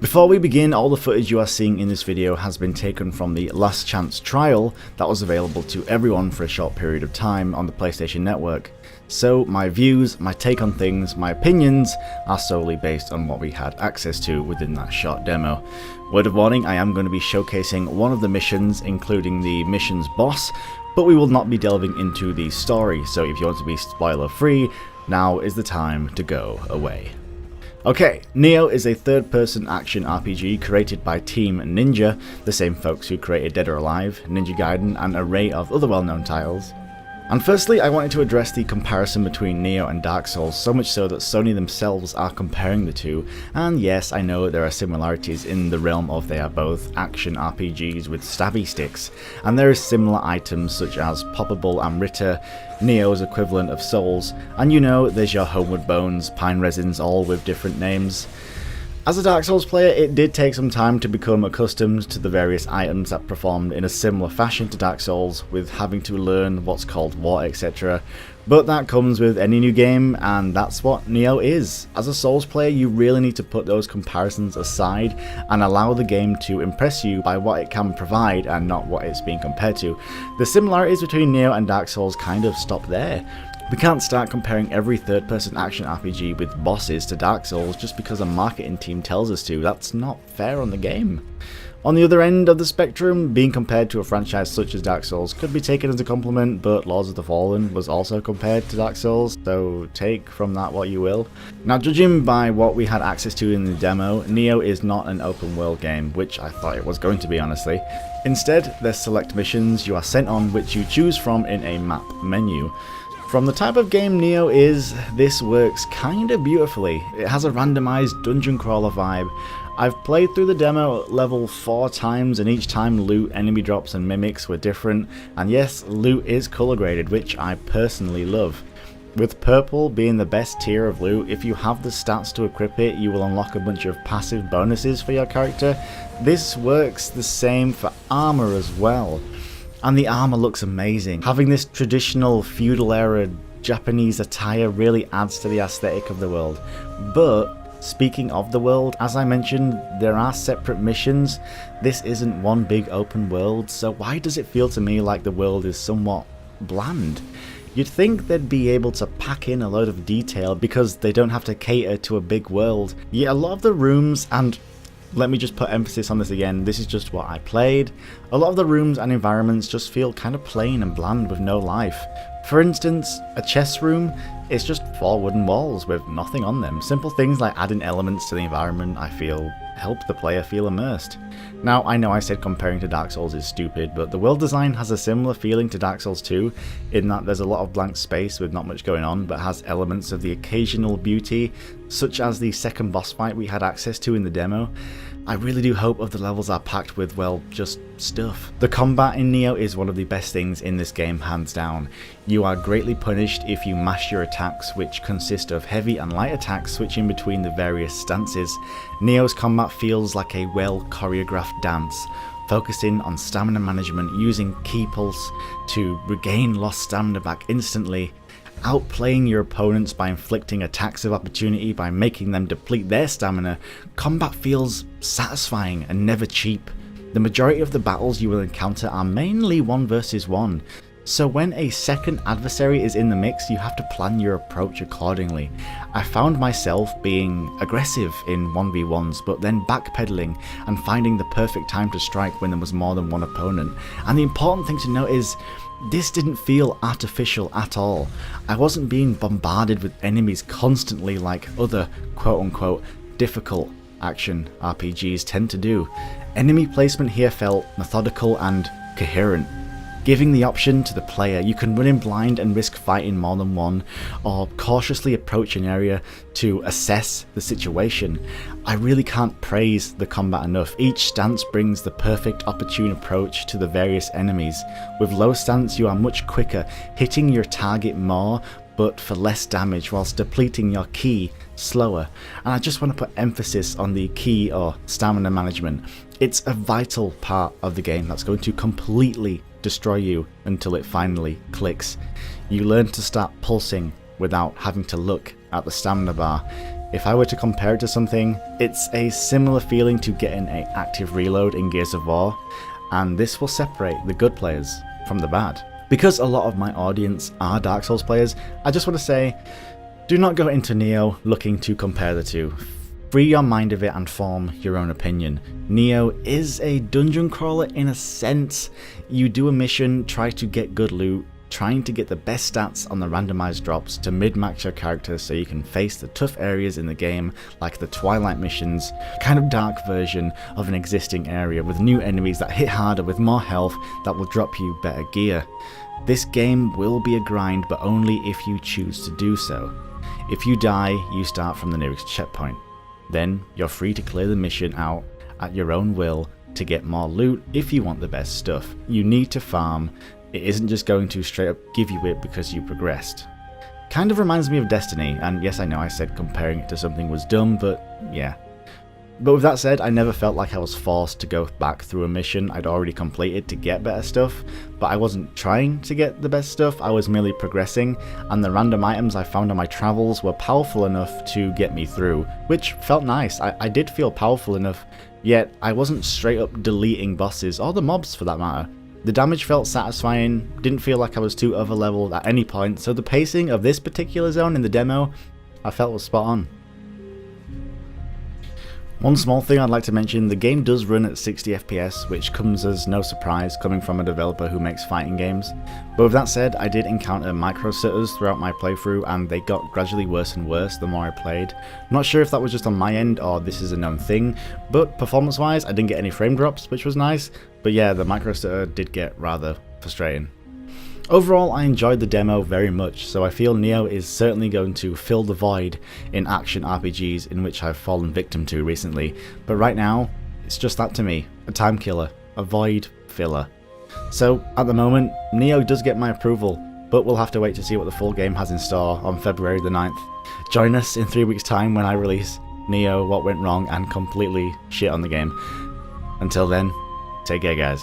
Before we begin, all the footage you are seeing in this video has been taken from the Last Chance trial that was available to everyone for a short period of time on the PlayStation Network. So my views, my take on things, my opinions are solely based on what we had access to within that short demo. Word of warning, I am going to be showcasing one of the missions, including the mission's boss, but we will not be delving into the story, so if you want to be spoiler free, now is the time to go away. Okay, Nioh is a third-person action RPG created by Team Ninja, the same folks who created Dead or Alive, Ninja Gaiden, and an array of other well-known titles. And firstly, I wanted to address the comparison between Nioh and Dark Souls, so much so that Sony themselves are comparing the two, and yes, I know there are similarities in the realm of they are both action RPGs with stabby sticks, and there are similar items such as Poppable Amrita, Nioh's equivalent of Souls, and you know, there's your Homeward Bones, Pine Resins, all with different names. As a Dark Souls player, it did take some time to become accustomed to the various items that performed in a similar fashion to Dark Souls, with having to learn what's called War, etc. But that comes with any new game, and that's what Nioh is. As a Souls player, you really need to put those comparisons aside and allow the game to impress you by what it can provide and not what it's being compared to. The similarities between Nioh and Dark Souls kind of stop there. We can't start comparing every third-person action RPG with bosses to Dark Souls just because a marketing team tells us to. That's not fair on the game. On the other end of the spectrum, being compared to a franchise such as Dark Souls could be taken as a compliment, but Lords of the Fallen was also compared to Dark Souls, so take from that what you will. Now, judging by what we had access to in the demo, Nioh is not an open world game, which I thought it was going to be, honestly. Instead, there's select missions you are sent on which you choose from in a map menu. From the type of game Nioh is, this works kinda beautifully. It has a randomized dungeon crawler vibe. I've played through the demo level 4 times, and each time loot, enemy drops and mimics were different, and yes, loot is color graded, which I personally love. With purple being the best tier of loot, if you have the stats to equip it, you will unlock a bunch of passive bonuses for your character. This works the same for armor as well. And the armor looks amazing. Having this traditional feudal era Japanese attire really adds to the aesthetic of the world. But speaking of the world, as I mentioned, there are separate missions. This isn't one big open world, so why does it feel to me like the world is somewhat bland? You'd think they'd be able to pack in a load of detail because they don't have to cater to a big world. Yet a lot of the rooms, and let me just put emphasis on this again, this is just what I played. A lot of the rooms and environments just feel kind of plain and bland with no life. For instance, a chess room is just 4 wooden walls with nothing on them. Simple things like adding elements to the environment, I feel, help the player feel immersed. Now, I know I said comparing to Dark Souls is stupid, but the world design has a similar feeling to Dark Souls 2, in that there's a lot of blank space with not much going on, but has elements of the occasional beauty, such as the second boss fight we had access to in the demo. I really do hope the levels are packed with, well, just stuff. The combat in Nioh is one of the best things in this game, hands down. You are greatly punished if you mash your attacks, which consist of heavy and light attacks switching between the various stances. Nioh's combat feels like a well choreographed dance, focusing on stamina management, using key pulse to regain lost stamina back instantly, outplaying your opponents by inflicting attacks of opportunity by making them deplete their stamina. Combat feels satisfying and never cheap. The majority of the battles you will encounter are mainly 1 versus 1, so when a second adversary is in the mix, you have to plan your approach accordingly. I found myself being aggressive in 1v1s, but then backpedaling and finding the perfect time to strike when there was more than one opponent. And the important thing to note is, this didn't feel artificial at all. I wasn't being bombarded with enemies constantly like other quote-unquote difficult action RPGs tend to do. Enemy placement here felt methodical and coherent, giving the option to the player. You can run in blind and risk fighting more than one, or cautiously approach an area to assess the situation. I really can't praise the combat enough. Each stance brings the perfect opportune approach to the various enemies. With low stance you are much quicker, hitting your target more but for less damage, whilst depleting your ki slower. And I just want to put emphasis on the ki or stamina management. It's a vital part of the game that's going to completely destroy you until it finally clicks. You learn to start pulsing without having to look at the stamina bar. If I were to compare it to something, it's a similar feeling to getting an active reload in Gears of War, and this will separate the good players from the bad. Because a lot of my audience are Dark Souls players, I just want to say, do not go into Nioh looking to compare the two. Free your mind of it and form your own opinion. Nioh is a dungeon crawler in a sense. You do a mission, try to get good loot, trying to get the best stats on the randomized drops to mid-max your character so you can face the tough areas in the game, like the Twilight missions, kind of dark version of an existing area with new enemies that hit harder with more health that will drop you better gear. This game will be a grind, but only if you choose to do so. If you die, you start from the nearest checkpoint. Then you're free to clear the mission out at your own will to get more loot if you want the best stuff. You need to farm. It isn't just going to straight up give you it because you progressed. Kind of reminds me of Destiny, and yes, I know I said comparing it to something was dumb, but yeah. But with that said, I never felt like I was forced to go back through a mission I'd already completed to get better stuff, but I wasn't trying to get the best stuff, I was merely progressing, and the random items I found on my travels were powerful enough to get me through, which felt nice. I did feel powerful enough, yet I wasn't straight up deleting bosses, or the mobs for that matter. The damage felt satisfying, didn't feel like I was too overleveled at any point, so the pacing of this particular zone in the demo I felt was spot on. One small thing I'd like to mention, the game does run at 60 FPS, which comes as no surprise coming from a developer who makes fighting games. But with that said, I did encounter micro stutters throughout my playthrough, and they got gradually worse and worse the more I played. Not sure if that was just on my end or this is a known thing, but performance wise I didn't get any frame drops, which was nice, but yeah, the micro stutter did get rather frustrating. Overall, I enjoyed the demo very much, so I feel Nioh is certainly going to fill the void in action RPGs in which I've fallen victim to recently, but right now, it's just that to me, a time killer, a void filler. So, at the moment, Nioh does get my approval, but we'll have to wait to see what the full game has in store on February the 9th. Join us in 3 weeks time when I release Nioh What Went Wrong and completely shit on the game. Until then, take care guys.